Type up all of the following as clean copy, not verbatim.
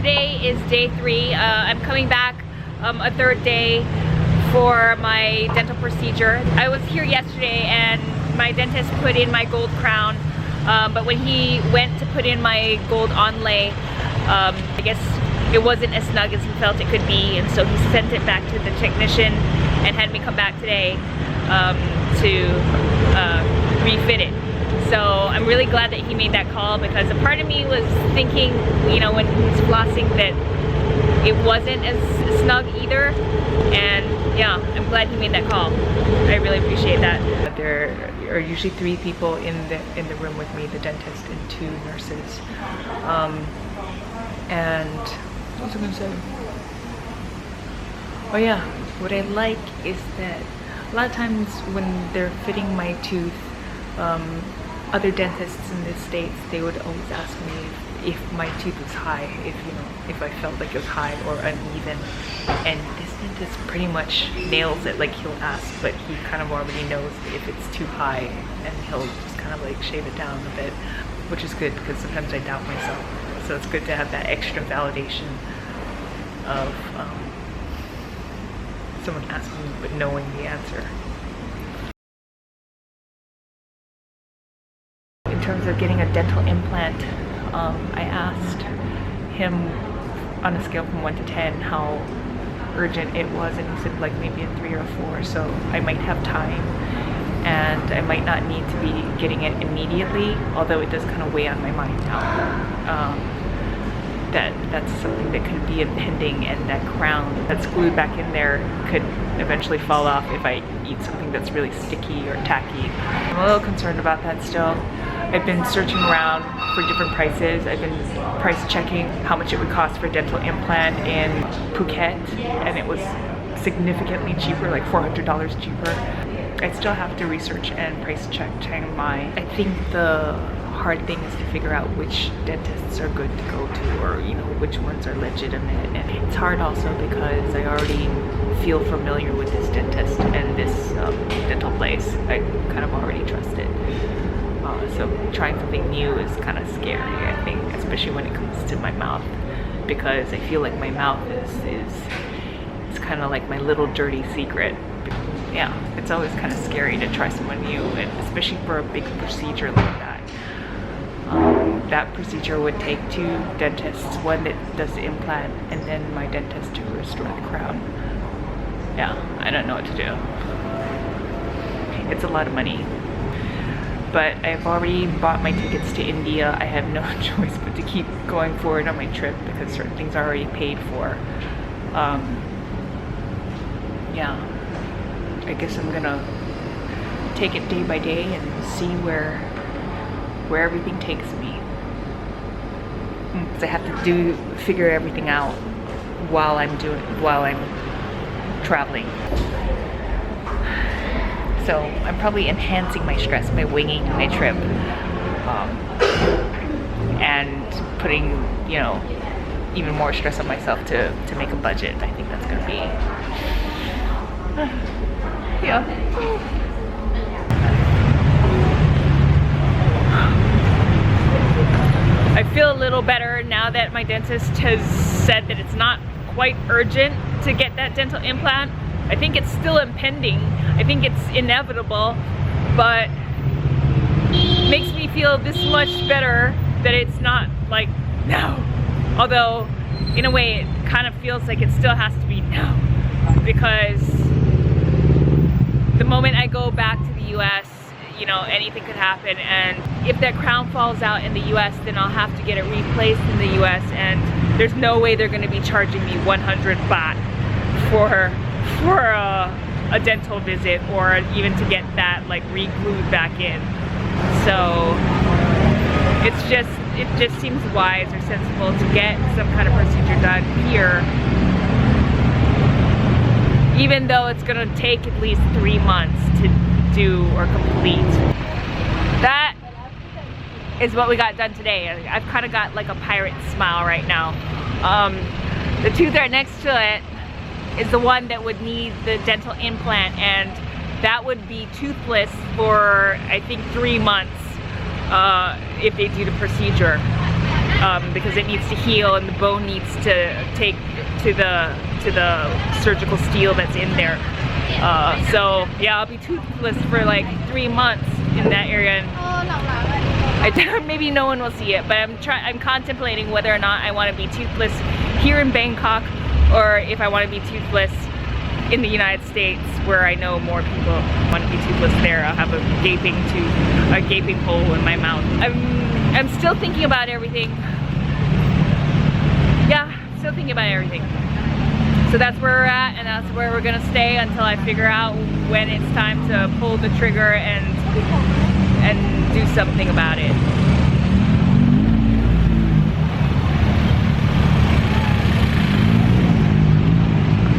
today is day 3. I'm coming back a third day for my dental procedure. I was here yesterday and my dentist put in my gold crown, but when he went to put in my gold onlay, I guess it wasn't as snug as he felt it could be, and so he sent it back to the technician and had me come back today to refit it. So I'm really glad that he made that call, because a part of me was thinking, you know, when he's flossing, that it wasn't as snug either. And yeah, I'm glad he made that call. I really appreciate that. There are usually 3 people in the room with me, the dentist and 2 nurses. And what was I gonna say? Oh yeah, what I like is that a lot of times when they're fitting my tooth, other dentists in the States, they would always ask me if my tooth was high, if I felt like it was high or uneven. And this dentist pretty much nails it. Like, he'll ask, but he kind of already knows if it's too high, and he'll just kind of like shave it down a bit, which is good because sometimes I doubt myself. So it's good to have that extra validation of someone asking me but knowing the answer. In terms of getting a dental implant, I asked him on a scale from 1 to 10 how urgent it was, and he said like maybe a 3 or 4, so I might have time and I might not need to be getting it immediately, although it does kind of weigh on my mind now. That's something that could be impending, and that crown that's glued back in there could eventually fall off if I eat something that's really sticky or tacky. I'm a little concerned about that still. I've been searching around for different prices. I've been price checking how much it would cost for a dental implant in Phuket, and it was significantly cheaper, like $400 cheaper. I still have to research and price check Chiang Mai. I think the hard thing is to figure out which dentists are good to go to, or which ones are legitimate. And it's hard also because I already feel familiar with this dentist and this dental place. I kind of already trust it. So trying something new is kind of scary, I think, especially when it comes to my mouth, because I feel like my mouth is kind of like my little dirty secret. Yeah, it's always kind of scary to try someone new, and especially for a big procedure like that. That procedure would take 2 dentists, one that does the implant and then my dentist to restore the crown. Yeah, I don't know what to do. It's a lot of money. But I've already bought my tickets to India. I have no choice but to keep going forward on my trip because certain things are already paid for. Yeah, I guess I'm gonna take it day by day and see where everything takes me. Because I have to figure everything out while I'm traveling. So I'm probably enhancing my stress by winging my trip, and putting, even more stress on myself to make a budget. I think that's gonna be, yeah. I feel a little better now that my dentist has said that it's not quite urgent to get that dental implant. I think it's still impending. I think it's inevitable, but it makes me feel this much better that it's not like now. Although, in a way, it kind of feels like it still has to be now, because the moment I go back to the US, anything could happen, and if that crown falls out in the US, then I'll have to get it replaced in the US, and there's no way they're going to be charging me 100 baht for a dental visit, or even to get that like re-glued back in. So it just seems wise or sensible to get some kind of procedure done here, even though it's gonna take at least 3 months to do or complete. That is what we got done today. I've kind of got like a pirate smile right now. The tooth right next to it is the one that would need the dental implant, and that would be toothless for I think 3 months if they do the procedure. because it needs to heal and the bone needs to take to the surgical steel that's in there. So yeah, I'll be toothless for like 3 months in that area. And maybe no one will see it, but I'm contemplating whether or not I want to be toothless here in Bangkok or if I want to be toothless in the United States, where I know more people want to be toothless there. I'll have a gaping hole in my mouth. I'm still thinking about everything. Yeah, still thinking about everything. So that's where we're at, and that's where we're gonna stay until I figure out when it's time to pull the trigger and do something about it.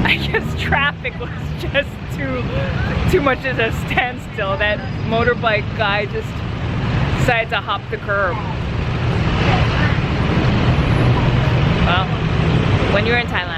I guess traffic was just too much of a standstill. That motorbike guy just decided to hop the curb. Well, when you're in Thailand,